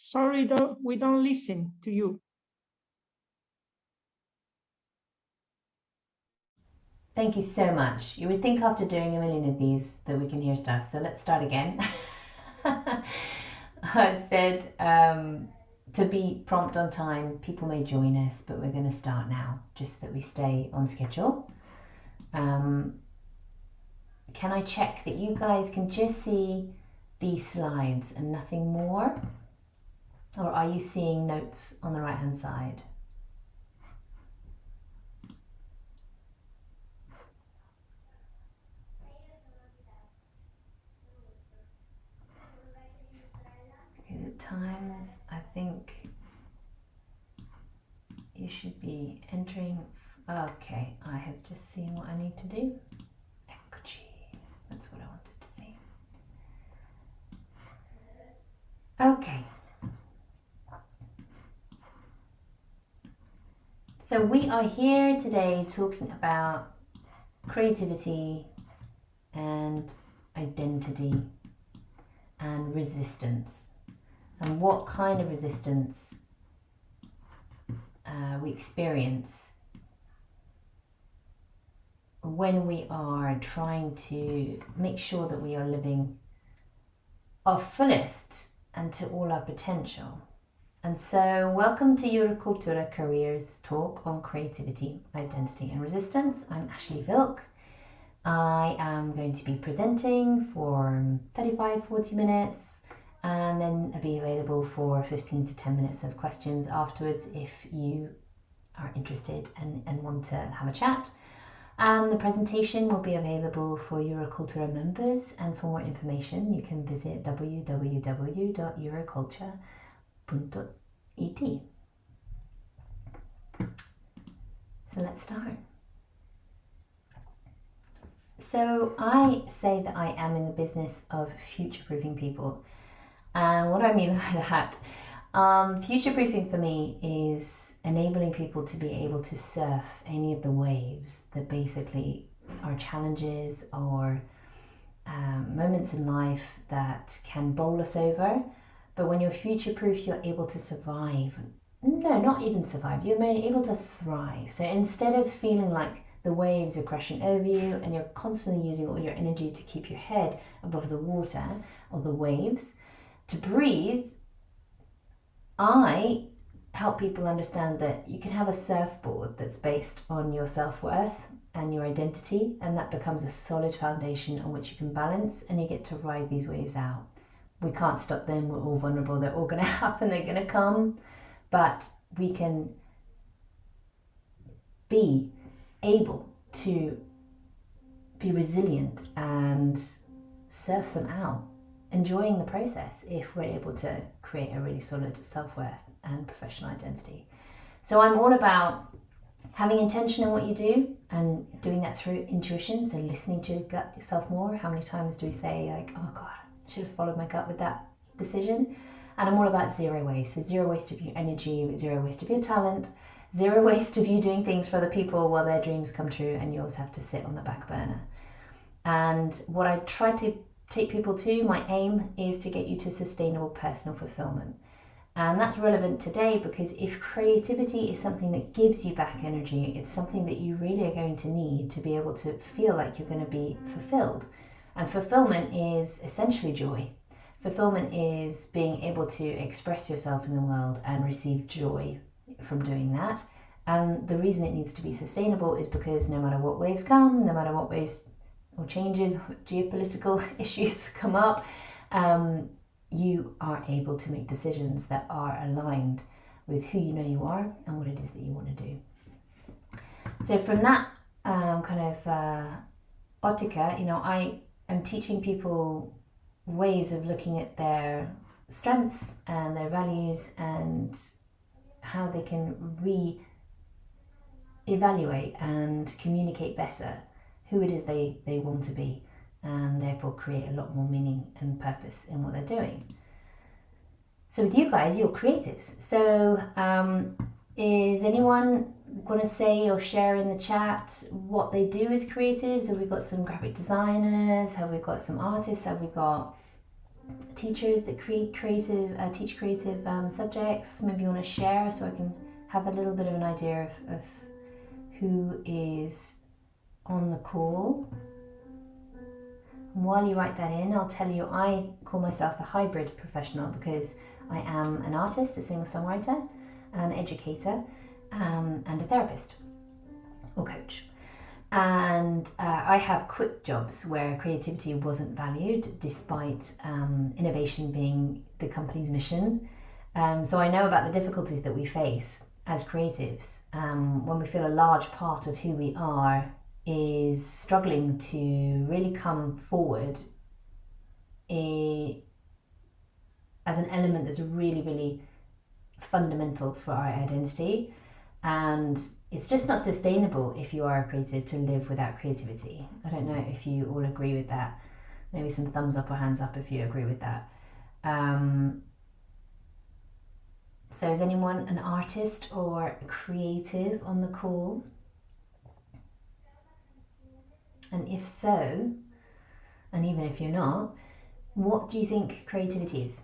Sorry, we don't listen to you. Thank you so much. You would think after doing a million of these that we can hear stuff, so let's start again. I said to be prompt on time, people may join us, but we're going to start now, just so that we stay on schedule. Can I check that you guys can just see these slides and nothing more? Or are you seeing notes on the right hand side? Okay, the times, I think you should be entering. Okay, I have just seen what I need to do. Eccoci. That's what I wanted to see. Okay. So we are here today talking about creativity and identity and resistance, and what kind of resistance we experience when we are trying to make sure that we are living our fullest and to all our potential. And so, welcome to Eurocultura Careers talk on creativity, identity, and resistance. I'm Ashleigh VILK. I am going to be presenting for 35-40 minutes, and then I'll be available for 15 to 10 minutes of questions afterwards if you are interested and want to have a chat. The presentation will be available for Eurocultura members, and for more information you can visit www.eurocultura.it. So let's start. So I say that I am in the business of future-proofing people. And what do I mean by that? Future-proofing for me is enabling people to be able to surf any of the waves that basically are challenges or moments in life that can bowl us over. But when you're future-proof, you're able to survive. No, not even survive. You're able to thrive. So instead of feeling like the waves are crashing over you and you're constantly using all your energy to keep your head above the water or the waves, to breathe, I help people understand that you can have a surfboard that's based on your self-worth and your identity, and that becomes a solid foundation on which you can balance, and you get to ride these waves out. We can't stop them, we're all vulnerable, they're all going to happen, they're going to come, but we can be able to be resilient and surf them out, enjoying the process if we're able to create a really solid self-worth and professional identity. So I'm all about having intention in what you do and doing that through intuition, so listening to your gut yourself more. How many times do we say like, oh my god, I should have followed my gut with that decision? And I'm all about zero waste. So zero waste of your energy, zero waste of your talent, zero waste of you doing things for other people while their dreams come true and yours have to sit on the back burner. And what I try to take people to, my aim is to get you to sustainable personal fulfillment. And that's relevant today because if creativity is something that gives you back energy, it's something that you really are going to need to be able to feel like you're going to be fulfilled. And fulfillment is essentially joy. Fulfillment is being able to express yourself in the world and receive joy from doing that. And the reason it needs to be sustainable is because no matter what waves come, no matter what waves or changes, geopolitical issues come up, you are able to make decisions that are aligned with who you know you are and what it is that you want to do. So from that ottica, I am teaching people ways of looking at their strengths and their values and how they can re-evaluate and communicate better who it is they want to be, and therefore create a lot more meaning and purpose in what they're doing. So with you guys, you're creatives. So is anyone going to say or share in the chat what they do as creatives? Have we got some graphic designers? Have we got some artists? Have we got teachers that teach creative subjects. Maybe you want to share so I can have a little bit of an idea of who is on the call. And while you write that in, I'll tell you I call myself a hybrid professional because I am an artist, a singer-songwriter, an educator, and a therapist or coach. And I have quit jobs where creativity wasn't valued despite innovation being the company's mission. So I know about the difficulties that we face as creatives when we feel a large part of who we are is struggling to really come forward as an element that's really, really fundamental for our identity. And it's just not sustainable if you are a creative to live without creativity. I don't know if you all agree with that. Maybe some thumbs up or hands up if you agree with that. So is anyone an artist or a creative on the call? And if so, and even if you're not, what do you think creativity is?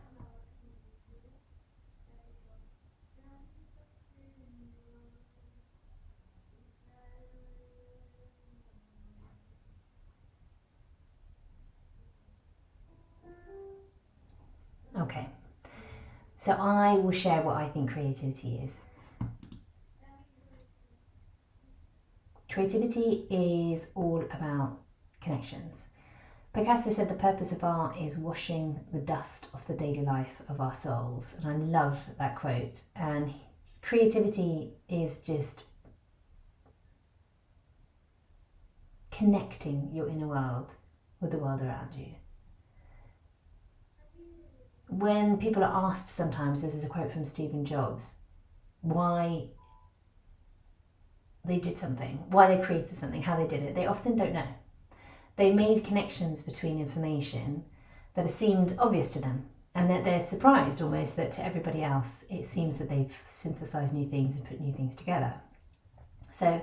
Okay, so I will share what I think creativity is. Creativity is all about connections. Picasso said the purpose of art is washing the dust off the daily life of our souls, and I love that quote. And creativity is just connecting your inner world with the world around you. When people are asked sometimes, this is a quote from Stephen Jobs, why they did something, why they created something, how they did it, they often don't know. They made connections between information that have seemed obvious to them, and that they're surprised almost that to everybody else it seems that they've synthesized new things and put new things together. So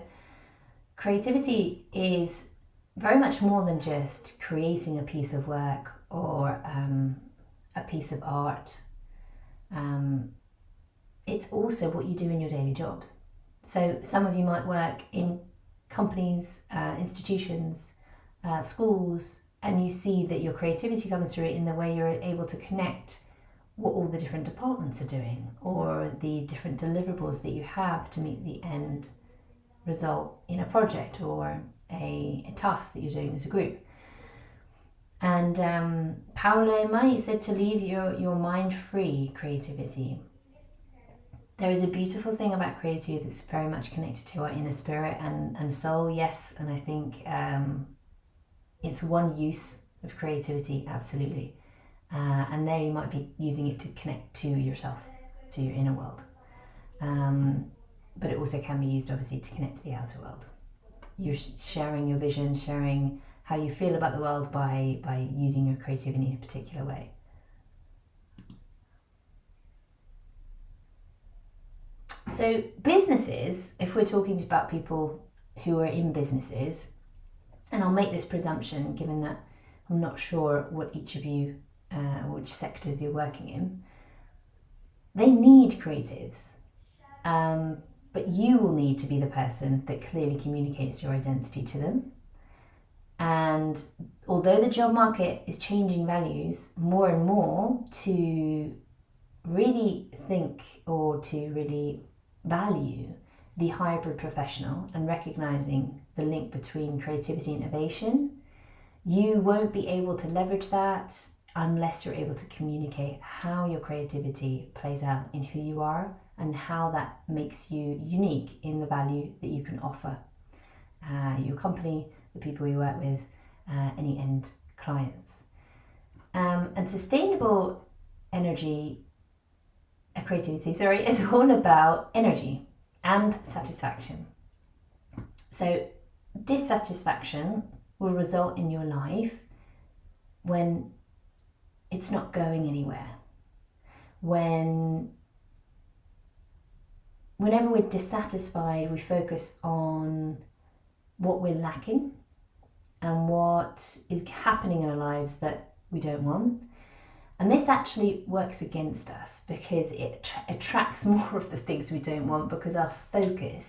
creativity is very much more than just creating a piece of work or a piece of art. It's also what you do in your daily jobs. So some of you might work in companies, institutions, schools, and you see that your creativity comes through in the way you're able to connect what all the different departments are doing or the different deliverables that you have to meet the end result in a project or a task that you're doing as a group. And Paolo Mai said to leave your mind free creativity. There is a beautiful thing about creativity that's very much connected to our inner spirit and soul, yes, and I think it's one use of creativity, absolutely. And there you might be using it to connect to yourself, to your inner world. But it also can be used, obviously, to connect to the outer world. You're sharing your vision, sharing how you feel about the world by using your creativity in a particular way. So businesses, if we're talking about people who are in businesses, and I'll make this presumption given that I'm not sure what each of you, which sectors you're working in, they need creatives. But you will need to be the person that clearly communicates your identity to them. And although the job market is changing values more and more to really think or to really value the hybrid professional and recognizing the link between creativity and innovation, you won't be able to leverage that unless you're able to communicate how your creativity plays out in who you are and how that makes you unique in the value that you can offer your company, the people you work with, any end clients. And sustainable creativity is all about energy and satisfaction. So dissatisfaction will result in your life when it's not going anywhere. Whenever we're dissatisfied, we focus on what we're lacking and what is happening in our lives that we don't want. And this actually works against us because it attracts more of the things we don't want, because our focus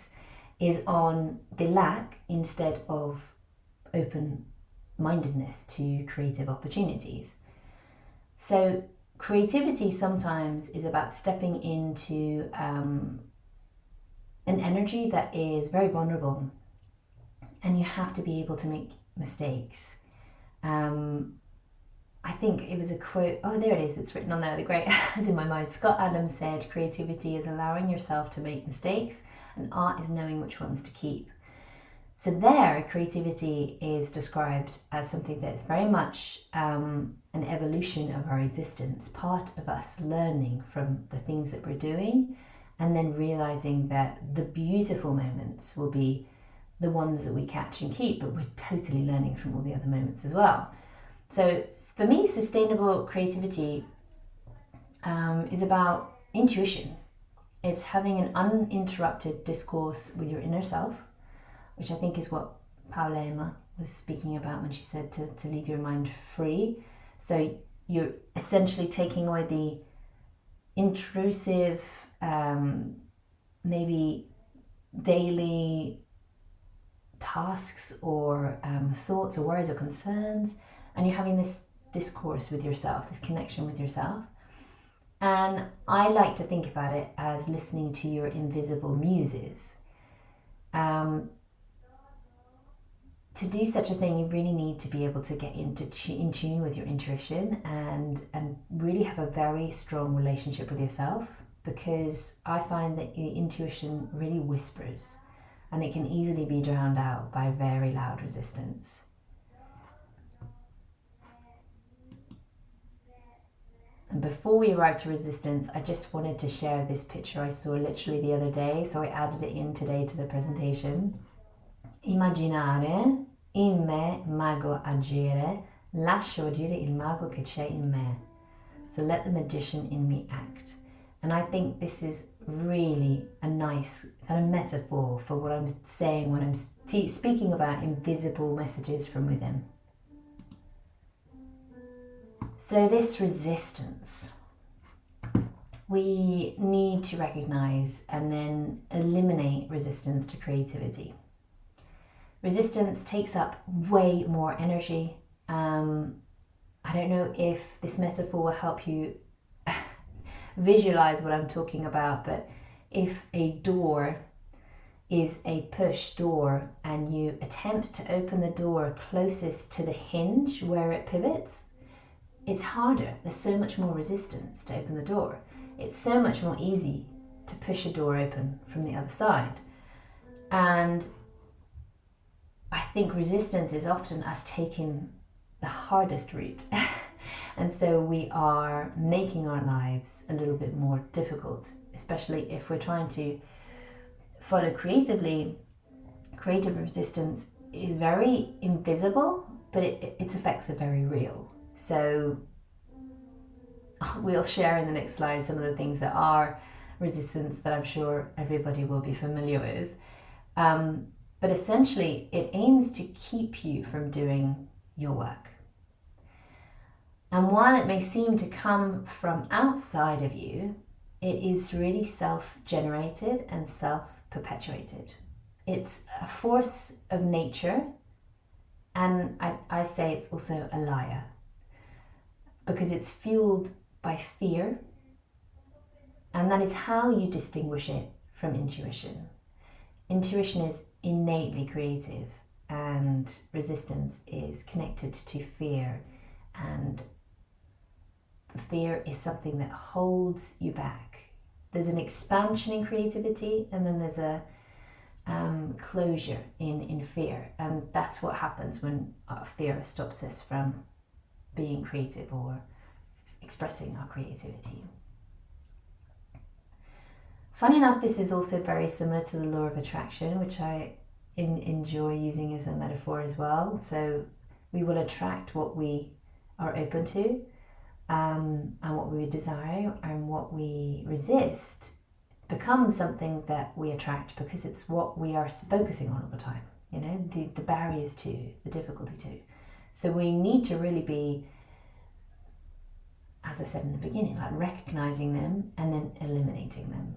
is on the lack instead of open-mindedness to creative opportunities. So creativity sometimes is about stepping into an energy that is very vulnerable, and you have to be able to make mistakes. I think it was a quote, oh there it is, it's written on there, the great, as in my mind, Scott Adams said, creativity is allowing yourself to make mistakes, and art is knowing which ones to keep. So there, creativity is described as something that's very much an evolution of our existence, part of us learning from the things that we're doing, and then realizing that the beautiful moments will be the ones that we catch and keep, but we're totally learning from all the other moments as well. So for me, sustainable creativity is about intuition. It's having an uninterrupted discourse with your inner self, which I think is what Paula Emma was speaking about when she said to leave your mind free. So you're essentially taking away the intrusive, maybe daily tasks or thoughts or worries or concerns, and you're having this discourse with yourself, this connection with yourself. And I like to think about it as listening to your invisible muses. To do such a thing, you really need to be able to get in tune with your intuition and really have a very strong relationship with yourself, because I find that the intuition really whispers, and it can easily be drowned out by very loud resistance. And before we arrive to resistance, I just wanted to share this picture I saw literally the other day, so I added it in today to the presentation. Immaginare, in me mago agire, lascio agire il mago che c'è in me. So let the magician in me act. And I think this is really a nice kind of metaphor for what I'm saying when I'm speaking about invisible messages from within. So this resistance, we need to recognize and then eliminate resistance to creativity. Resistance takes up way more energy. I don't know if this metaphor will help you visualize what I'm talking about, but if a door is a push door and you attempt to open the door closest to the hinge where it pivots, it's harder. There's so much more resistance to open the door. It's so much more easy to push a door open from the other side. And I think resistance is often us taking the hardest route. And so we are making our lives a little bit more difficult, especially if we're trying to follow creatively. Creative resistance is very invisible, but its effects are very real. So we'll share in the next slide some of the things that are resistance that I'm sure everybody will be familiar with. But essentially, it aims to keep you from doing your work. And while it may seem to come from outside of you, it is really self-generated and self-perpetuated. It's a force of nature, and I say it's also a liar, because it's fueled by fear, and that is how you distinguish it from intuition. Intuition is innately creative, and resistance is connected to fear, and fear is something that holds you back. There's an expansion in creativity, and then there's a closure in fear, and that's what happens when our fear stops us from being creative or expressing our creativity. Funny enough, this is also very similar to the law of attraction, which I enjoy using as a metaphor as well. So we will attract what we are open to, and what we desire, and what we resist becomes something that we attract because it's what we are focusing on all the time, you know, the barriers to, the difficulty to. So we need to really be as I said in the beginning, like recognizing them and then eliminating them.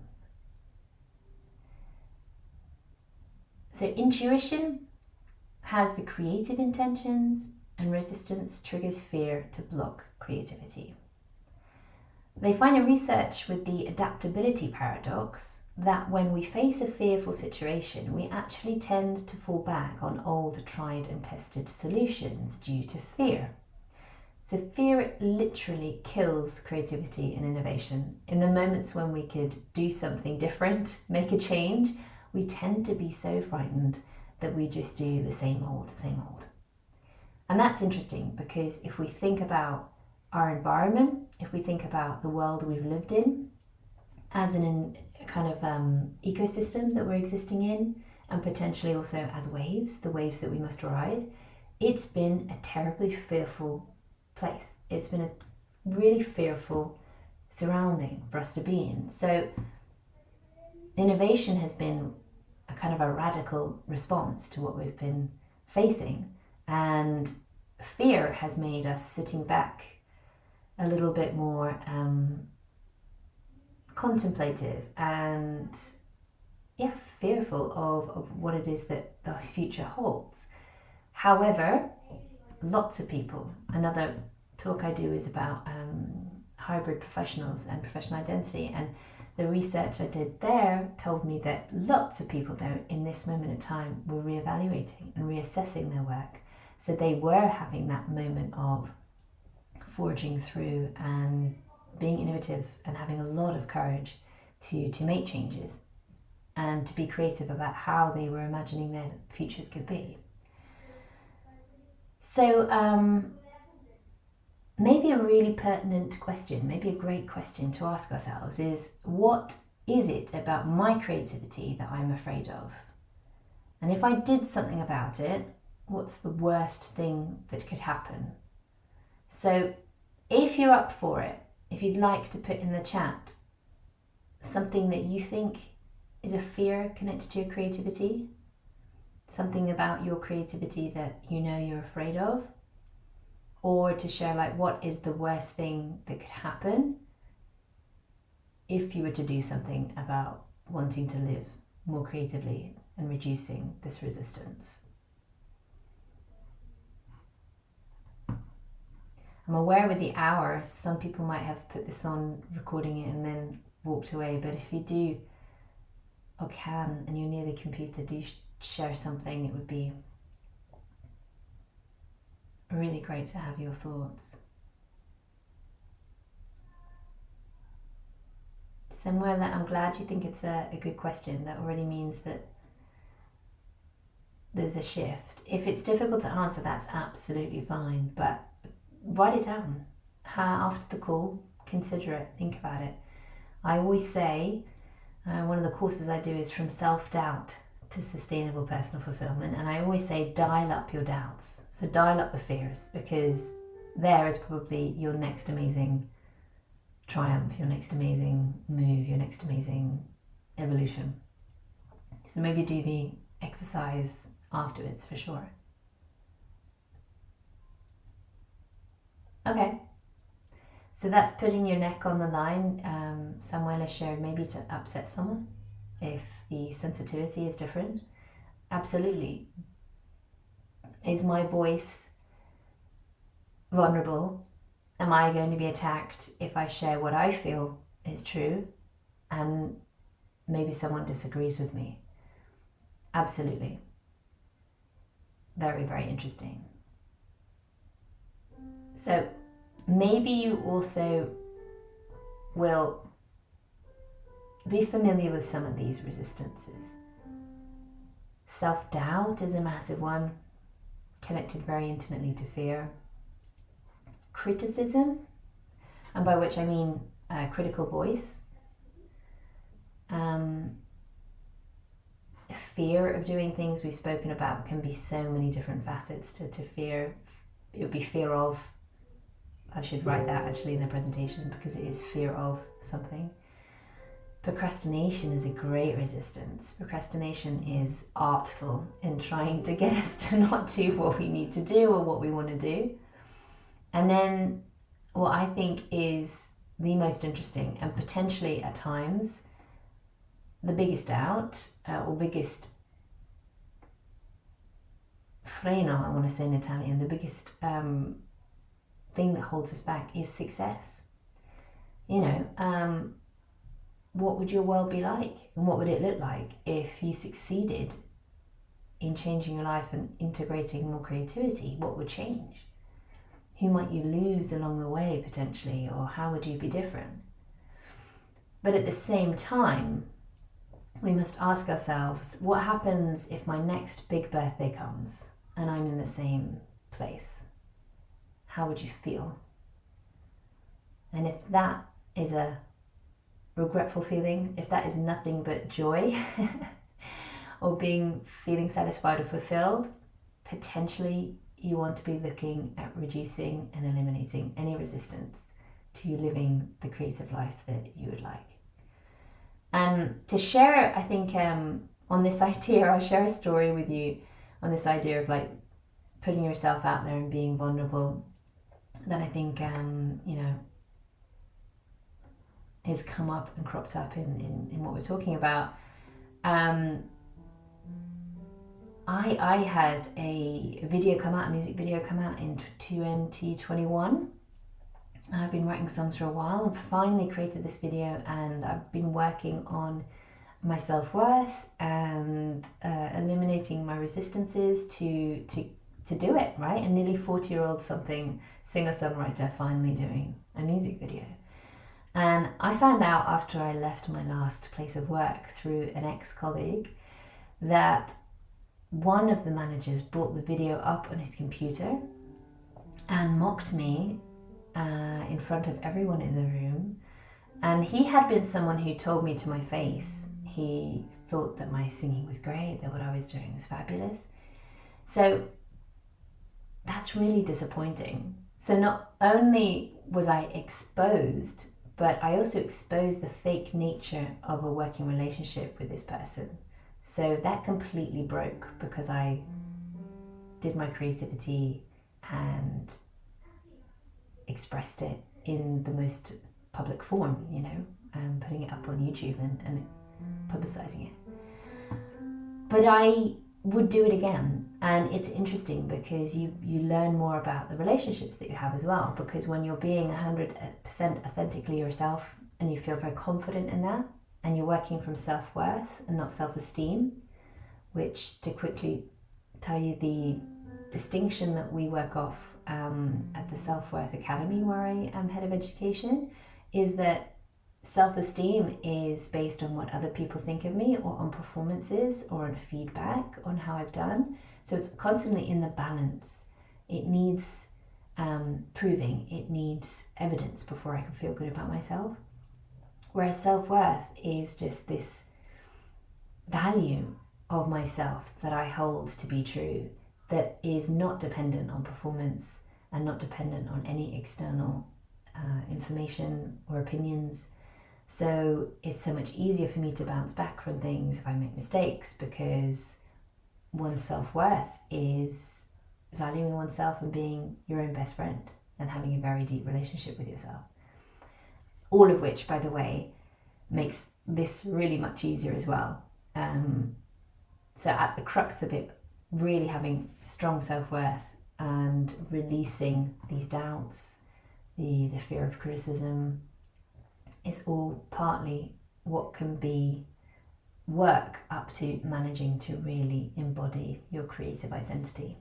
So intuition has the creative intentions, and resistance triggers fear to block creativity. They find in research with the adaptability paradox that when we face a fearful situation, we actually tend to fall back on old, tried and tested solutions due to fear. So fear literally kills creativity and innovation. In the moments when we could do something different, make a change, we tend to be so frightened that we just do the same old, same old. And that's interesting because if we think about our environment, if we think about the world we've lived in as an kind of ecosystem that we're existing in, and potentially also as waves, the waves that we must ride, it's been a terribly fearful place. It's been a really fearful surrounding for us to be in. So innovation has been a kind of a radical response to what we've been facing, and fear has made us sitting back a little bit more contemplative and fearful of what it is that the future holds. However, lots of people, another talk I do is about hybrid professionals and professional identity, and the research I did there told me that lots of people though in this moment in time were reevaluating and reassessing their work. So they were having that moment of forging through and being innovative and having a lot of courage to make changes and to be creative about how they were imagining their futures could be. So maybe a really pertinent question, maybe a great question to ask ourselves is, what is it about my creativity that I'm afraid of? And if I did something about it, what's the worst thing that could happen? So if you're up for it, if you'd like to put in the chat something that you think is a fear connected to your creativity, something about your creativity that you know you're afraid of, or to share like what is the worst thing that could happen if you were to do something about wanting to live more creatively and reducing this resistance. I'm aware with the hour, some people might have put this on, recording it and then walked away, but if you do or can and you're near the computer, do share something. It would be really great to have your thoughts. Somewhere that I'm glad you think it's a good question. That already means that there's a shift. If it's difficult to answer, that's absolutely fine, but write it down. After the call, consider it, think about it. I always say, one of the courses I do is from self-doubt to sustainable personal fulfillment, and I always say dial up your doubts. So dial up the fears, because there is probably your next amazing triumph, your next amazing move, your next amazing evolution. So maybe do the exercise afterwards for sure. Okay, so that's putting your neck on the line. Samuela shared maybe to upset someone if the sensitivity is different. Absolutely. Is my voice vulnerable? Am I going to be attacked if I share what I feel is true and maybe someone disagrees with me? Absolutely. Very, very interesting. So maybe you also will be familiar with some of these resistances. Self-doubt is a massive one, connected very intimately to fear. Criticism, and by which I mean a critical voice. Fear of doing things we've spoken about can be so many different facets to fear. It would be fear of, I should write that actually in the presentation because it is fear of something. Procrastination is a great resistance. Procrastination is artful in trying to get us to not do what we need to do or what we want to do. And then what I think is the most interesting and potentially at times the biggest doubt or biggest freno, I want to say in Italian, the biggest thing that holds us back is success. You know, what would your world be like, and what would it look like if you succeeded in changing your life and integrating more creativity? What would change? Who might you lose along the way potentially, or how would you be different? But at the same time, we must ask ourselves, what happens if my next big birthday comes and I'm in the same place? How would you feel? And if that is a regretful feeling, if that is nothing but joy or feeling satisfied or fulfilled, potentially you want to be looking at reducing and eliminating any resistance to you living the creative life that you would like. And to share, I think on this idea, I'll share a story with you on this idea of like putting yourself out there and being vulnerable that I think you know, has come up and cropped up in what we're talking about. I had a video come out, a music video come out in 2021. I've been writing songs for a while and finally created this video, and I've been working on my self-worth and eliminating my resistances to do it, right? A nearly 40-year-old singer-songwriter finally doing a music video. And I found out after I left my last place of work through an ex-colleague that one of the managers brought the video up on his computer and mocked me in front of everyone in the room. And he had been someone who told me to my face he thought that my singing was great, that what I was doing was fabulous. So that's really disappointing. So not only was I exposed, but I also exposed the fake nature of a working relationship with this person. So that completely broke because I did my creativity and expressed it in the most public form, you know, putting it up on YouTube and publicizing it. But I would do it again, and it's interesting because you learn more about the relationships that you have as well, because when you're being 100% authentically yourself and you feel very confident in that, and you're working from self-worth and not self-esteem, which, to quickly tell you the distinction that we work off at the Self-Worth Academy, where I am head of education, is that self-esteem is based on what other people think of me, or on performances, or on feedback on how I've done. So it's constantly in the balance. It needs proving, it needs evidence before I can feel good about myself. Whereas self-worth is just this value of myself that I hold to be true, that is not dependent on performance and not dependent on any external information or opinions. So it's so much easier for me to bounce back from things if I make mistakes, because one's self-worth is valuing oneself and being your own best friend and having a very deep relationship with yourself. All of which, by the way, makes this really much easier as well. So at the crux of it, really having strong self-worth and releasing these doubts, the fear of criticism, is all partly what can be work up to managing to really embody your creative identity.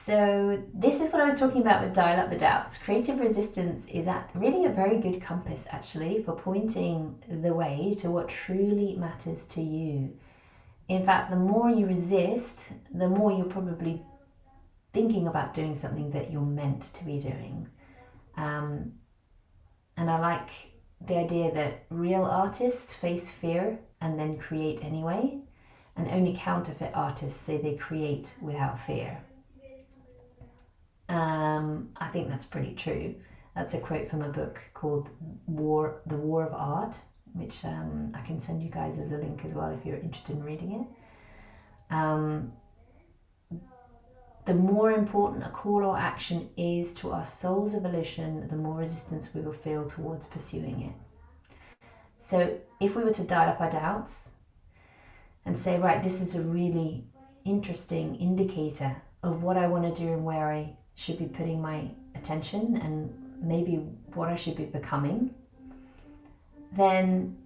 So this is what I was talking about with Dial Up the Doubts. Creative resistance is really a very good compass, actually, for pointing the way to what truly matters to you. In fact, the more you resist, the more you're probably thinking about doing something that you're meant to be doing. And I like the idea that real artists face fear and then create anyway, and only counterfeit artists say they create without fear. I think that's pretty true. That's a quote from a book called The War of Art, which I can send you guys as a link as well if you're interested in reading it. the more important a call or action is to our soul's evolution, the more resistance we will feel towards pursuing it. So if we were to dial up our doubts and say, right, this is a really interesting indicator of what I want to do and where I should be putting my attention and maybe what I should be becoming, then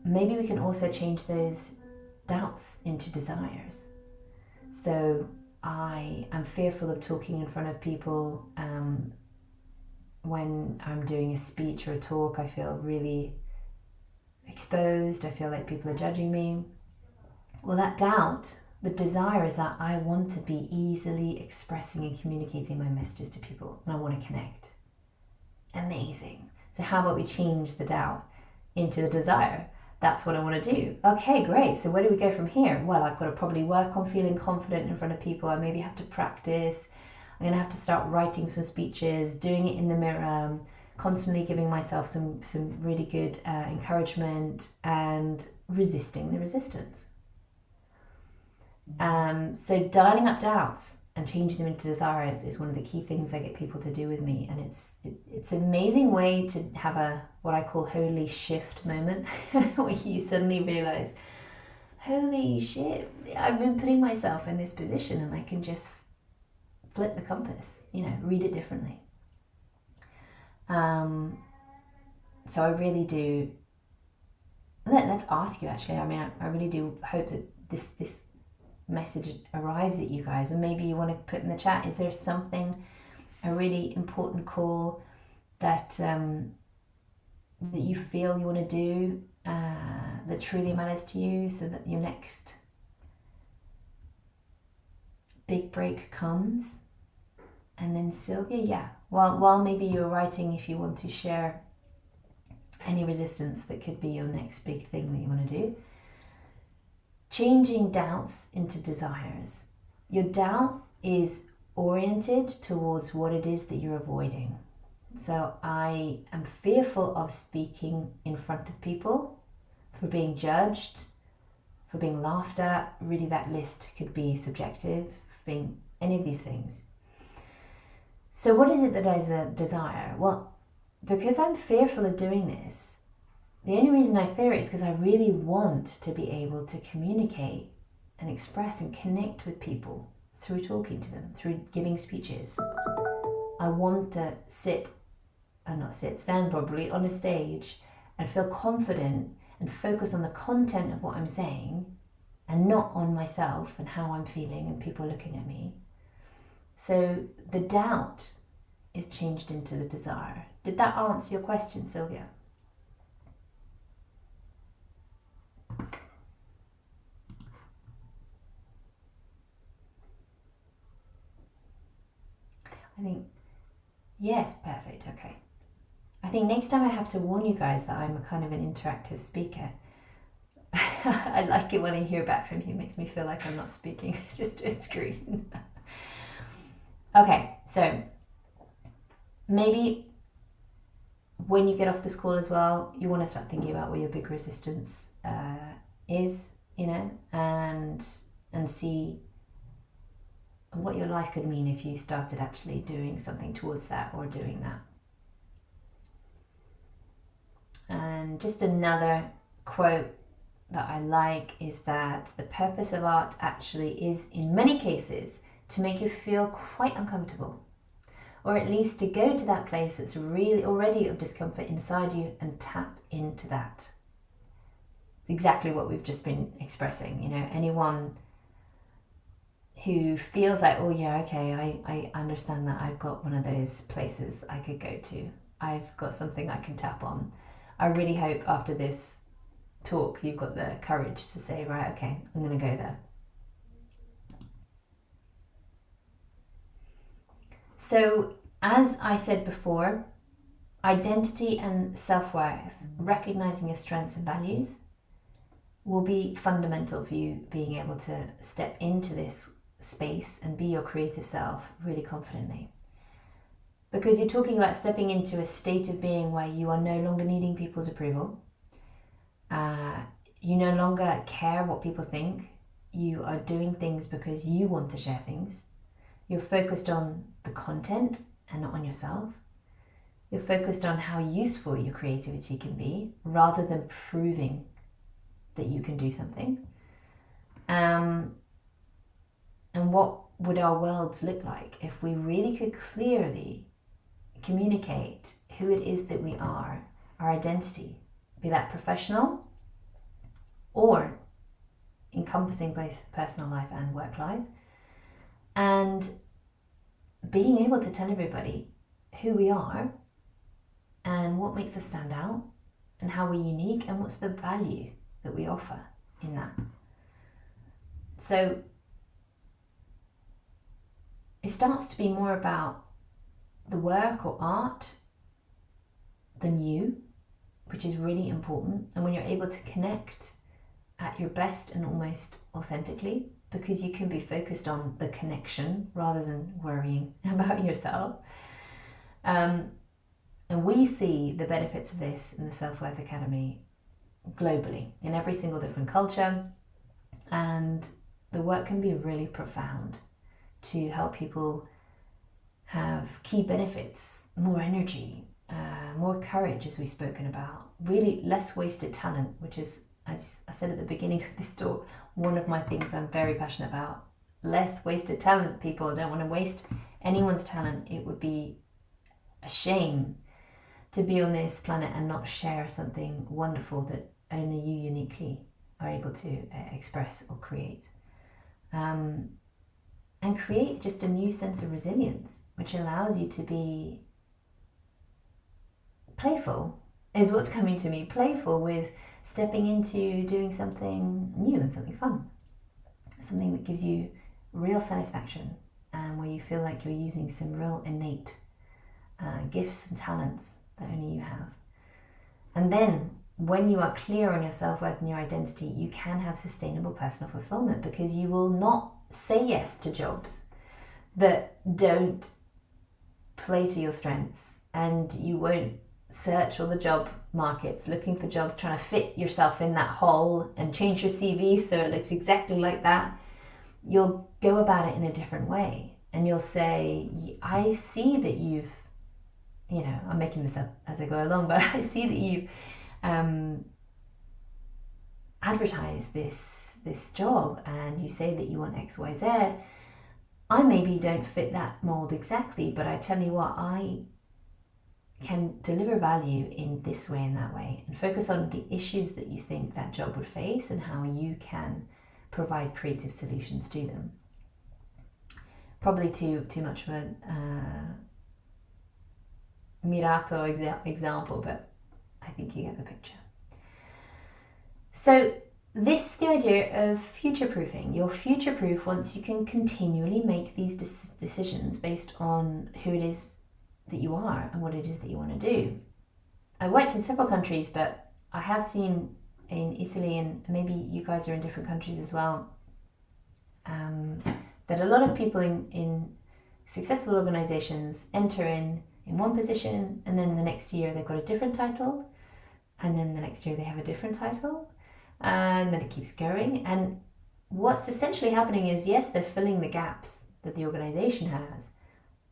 maybe we can also change those doubts into desires. So I am fearful of talking in front of people. When I'm doing a speech or a talk, I feel really exposed. I feel like people are judging me. Well, that doubt, the desire is that I want to be easily expressing and communicating my messages to people, and I want to connect. Amazing. So how about we change the doubt into a desire? That's what I want to do. Okay, great. So where do we go from here? Well, I've got to probably work on feeling confident in front of people. I maybe have to practice. I'm going to have to start writing some speeches, doing it in the mirror, constantly giving myself some really good encouragement and resisting the resistance. So dialing up doubts and changing them into desires is one of the key things I get people to do with me, and it's an amazing way to have a what I call holy shift moment where you suddenly realize, holy shit, I've been putting myself in this position and I can just flip the compass, read it differently. So I really do. Let's ask you actually. I mean, I really do hope that this message arrives at you guys, and maybe you want to put in the chat, is there something, a really important call that that you feel you want to do that truly matters to you, so that your next big break comes? And then Sylvia, while maybe you're writing, if you want to share any resistance that could be your next big thing that you want to do. Changing doubts into desires. Your doubt is oriented towards what it is that you're avoiding. So I am fearful of speaking in front of people, for being judged, for being laughed at. Really, that list could be subjective, being any of these things. So what is it that is a desire? Well, because I'm fearful of doing this, the only reason I fear it is because I really want to be able to communicate and express and connect with people through talking to them, through giving speeches. I want to stand probably on a stage and feel confident and focus on the content of what I'm saying and not on myself and how I'm feeling and people looking at me. So the doubt is changed into the desire. Did that answer your question, Sylvia? I think, yes, perfect, okay. I think next time I have to warn you guys that I'm a kind of an interactive speaker. I like it when I hear back from you. It makes me feel like I'm not speaking just to a screen. Okay, so maybe when you get off this call as well, you want to start thinking about where your big resistance is, and see what your life could mean if you started actually doing something towards that or doing that. And just another quote that I like is that the purpose of art actually is, in many cases, to make you feel quite uncomfortable, or at least to go to that place that's really already of discomfort inside you and tap into that. Exactly what we've just been expressing. Anyone who feels like, oh yeah, okay, I understand that, I've got one of those places I could go to, I've got something I can tap on. I really hope after this talk you've got the courage to say, right, okay, I'm going to go there. So as I said before, identity and self-worth, recognizing your strengths and values, will be fundamental for you being able to step into this space and be your creative self really confidently. Because you're talking about stepping into a state of being where you are no longer needing people's approval. You no longer care what people think. You are doing things because you want to share things. You're focused on the content and not on yourself. You're focused on how useful your creativity can be rather than proving that you can do something. And what would our worlds look like if we really could clearly communicate who it is that we are, our identity, be that professional or encompassing both personal life and work life, and being able to tell everybody who we are and what makes us stand out and how we're unique and what's the value that we offer in that. So it starts to be more about the work or art than you, which is really important. And when you're able to connect at your best and almost authentically, because you can be focused on the connection rather than worrying about yourself. And we see the benefits of this in the Self-Worth Academy globally, in every single different culture. And the work can be really profound to help people have key benefits, more energy, more courage, as we've spoken about, really less wasted talent, which is, as I said at the beginning of this talk, one of my things I'm very passionate about. Less wasted talent, people. I don't want to waste anyone's talent. It would be a shame to be on this planet and not share something wonderful that only you uniquely are able to express or create. And create just a new sense of resilience, which allows you to be playful, is what's coming to me. Playful with stepping into doing something new and something fun. Something that gives you real satisfaction and where you feel like you're using some real innate gifts and talents that only you have. And then when you are clear on your self-worth and your identity, you can have sustainable personal fulfillment, because you will not say yes to jobs that don't play to your strengths, and you won't search all the job markets looking for jobs, trying to fit yourself in that hole and change your CV so it looks exactly like that. You'll go about it in a different way, and you'll say, I see that you've, I'm making this up as I go along, but I see that you've advertised this job, and you say that you want XYZ. I maybe don't fit that mold exactly, but I tell you what, I can deliver value in this way and that way, and focus on the issues that you think that job would face and how you can provide creative solutions to them. Probably too much of a mirato example, but I think you get the picture. So this is the idea of future-proofing. You're future-proof once you can continually make these decisions based on who it is that you are and what it is that you want to do. I worked in several countries, but I have seen in Italy, and maybe you guys are in different countries as well, that a lot of people in successful organizations enter in one position, and then the next year they've got a different title, and then the next year they have a different title, and then it keeps going. And what's essentially happening is, yes, they're filling the gaps that the organization has,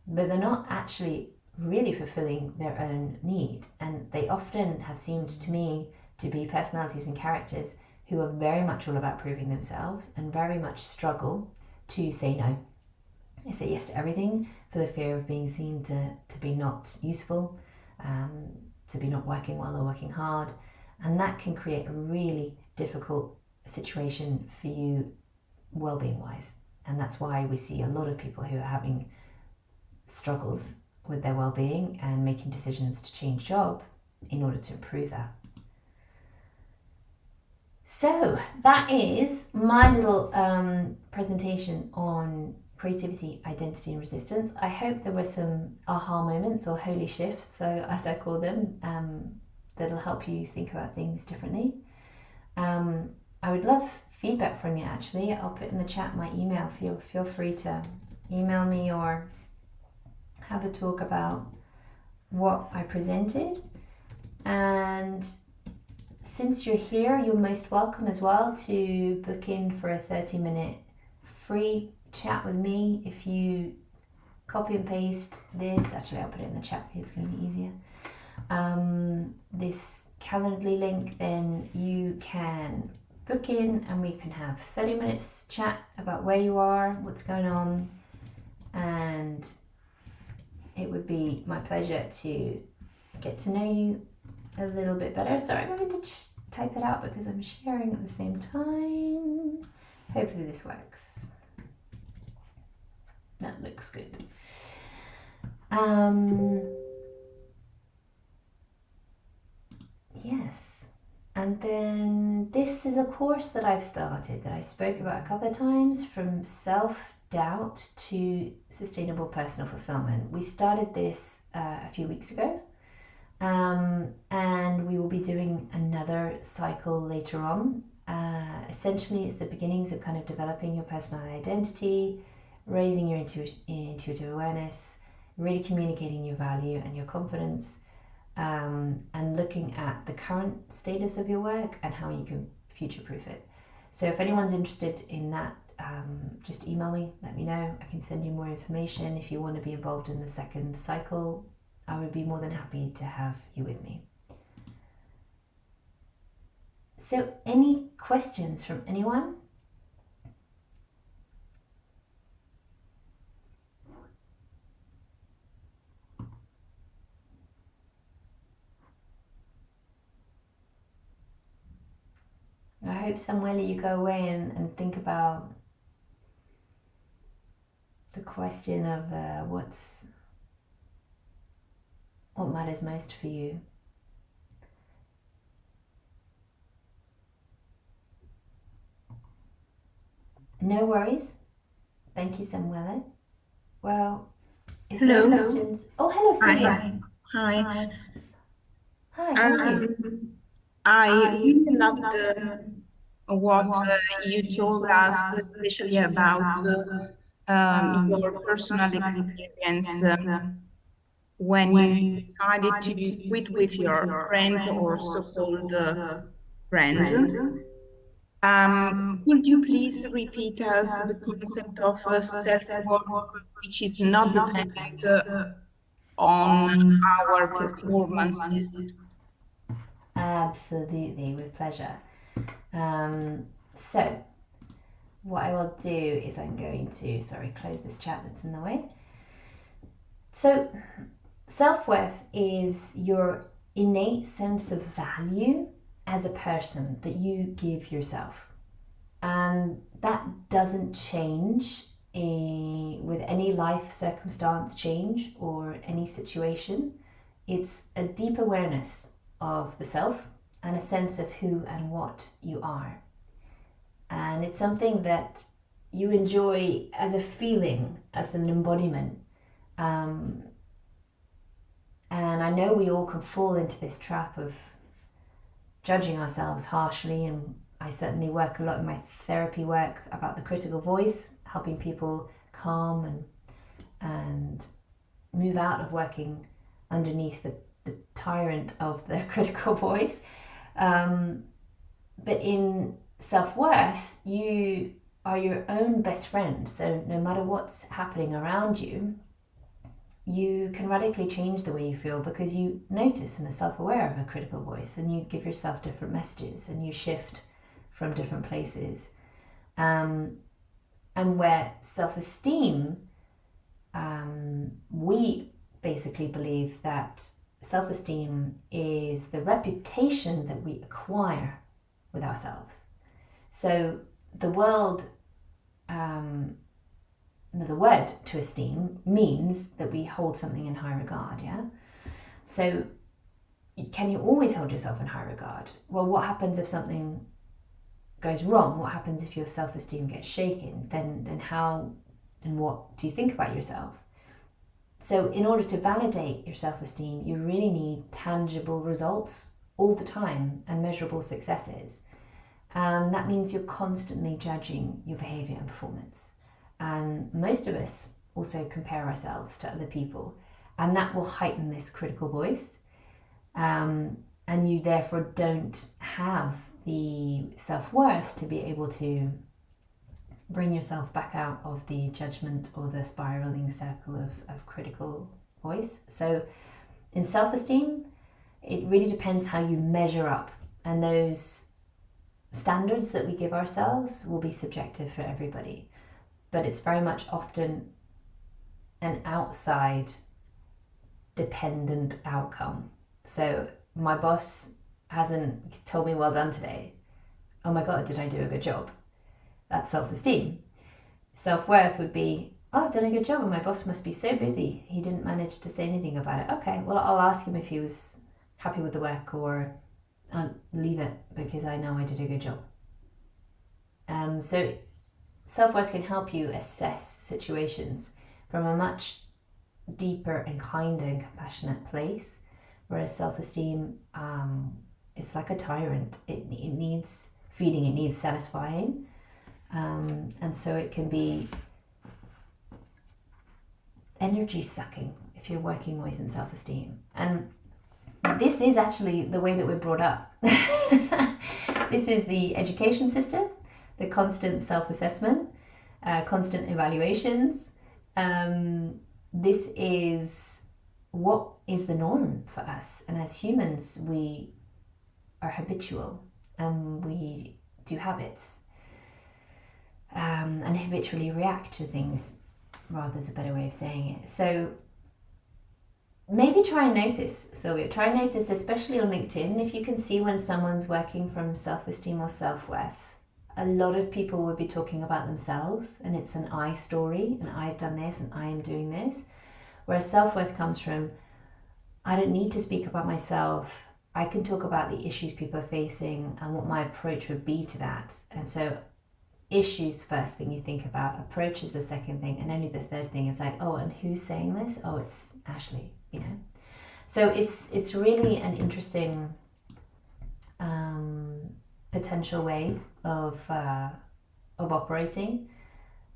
but they're not actually really fulfilling their own need. And they often have seemed to me to be personalities and characters who are very much all about proving themselves and very much struggle to say no. They say yes to everything for the fear of being seen to be not useful, to be not working well or working hard. And that can create a really difficult situation for you well-being wise. And that's why we see a lot of people who are having struggles with their well-being and making decisions to change job in order to improve that. So that is my little presentation on creativity, identity and resistance. I hope there were some aha moments or holy shifts, so as I call them, that'll help you think about things differently. I would love feedback from you, actually. I'll put in the chat my email. Feel free to email me or have a talk about what I presented. And since you're here, you're most welcome as well to book in for a 30-minute free chat with me if you copy and paste this. Actually, I'll put it in the chat here, it's going to be easier. This Calendly link, then you can book in and we can have 30 minutes chat about where you are, what's going on, and it would be my pleasure to get to know you a little bit better. Sorry, I'm going to type it out because I'm sharing at the same time. Hopefully this works. That looks good. Yes. And then this is a course that I've started that I spoke about a couple of times, from self-doubt to sustainable personal fulfillment. We started this a few weeks ago, and we will be doing another cycle later on. Essentially, it's the beginnings of kind of developing your personal identity, raising your intuitive awareness, really communicating your value and your confidence, and looking at the current status of your work and how you can future-proof it. So if anyone's interested in that, just email me, let me know. I can send you more information. If you want to be involved in the second cycle, I would be more than happy to have you with me. So any questions from anyone? I hope, Samuel, you go away and think about the question of what matters most for you. No worries. Thank you, Samuel. Well, if there are questions... Oh, hello, Sylvia. Hi. Hi, how are you? I really loved what you told us, especially about your personal experience when you decided to quit with your friends or so-called friend. Could you please repeat us the concept of self-worth, which is not dependent on our performances? Absolutely, with pleasure. So, what I will do is I'm going to, close this chat that's in the way. So, self-worth is your innate sense of value as a person that you give yourself. And that doesn't change with any life circumstance change or any situation. It's a deep awareness of the self and a sense of who and what you are. And it's something that you enjoy as a feeling, as an embodiment. And I know we all can fall into this trap of judging ourselves harshly, and I certainly work a lot in my therapy work about the critical voice, helping people calm and move out of working underneath the tyrant of the critical voice. But in self-worth, you are your own best friend. So no matter what's happening around you, you can radically change the way you feel because you notice and are self-aware of a critical voice, and you give yourself different messages and you shift from different places. And where self-esteem, we basically believe that self-esteem is the reputation that we acquire with ourselves. So the word to esteem means that we hold something in high regard, yeah? So can you always hold yourself in high regard? Well, what happens if something goes wrong? What happens if your self-esteem gets shaken? Then how and what do you think about yourself? So in order to validate your self-esteem, you really need tangible results all the time and measurable successes. And that means you're constantly judging your behavior and performance. And most of us also compare ourselves to other people, and that will heighten this critical voice. And you therefore don't have the self-worth to be able to bring yourself back out of the judgment or the spiraling circle of critical voice. So in self-esteem, it really depends how you measure up, and those standards that we give ourselves will be subjective for everybody, but it's very much often an outside dependent outcome. So my boss hasn't told me well done today. Oh my God, did I do a good job? That's self-esteem. Self-worth would be, oh, I've done a good job and my boss must be so busy. He didn't manage to say anything about it. Okay, well, I'll ask him if he was happy with the work, or I'll leave it because I know I did a good job. So self-worth can help you assess situations from a much deeper and kinder and compassionate place, whereas self-esteem, it's like a tyrant. It needs feeding, it needs satisfying, and so it can be energy sucking if you're working always in self-esteem. And this is actually the way that we're brought up. This is the education system, the constant self-assessment, constant evaluations. This is what is the norm for us, and as humans we are habitual and we do habits, and habitually react to things, rather is a better way of saying it. So maybe try and notice, Sylvia, try and notice, especially on LinkedIn, if you can see when someone's working from self-esteem or self-worth. A lot of people would be talking about themselves, and it's an I story, and I've done this and I am doing this. Whereas self-worth comes from, I don't need to speak about myself. I can talk about the issues people are facing and what my approach would be to that. And so issues first thing you think about, approach is the second thing, and only the third thing is like, oh, and who's saying this? Oh, it's Ashleigh, you know. So it's really an interesting potential way of operating,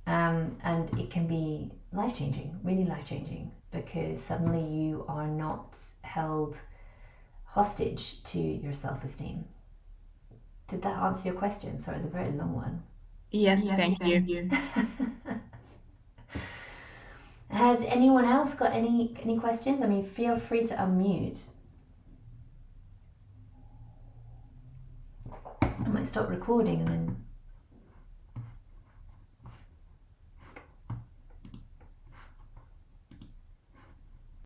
and it can be life-changing, really life-changing, because suddenly you are not held hostage to your self-esteem. Did that answer your question? Sorry, it's a very long one. Yes, thank you. Has anyone else got any questions? I mean, feel free to unmute. I might stop recording and then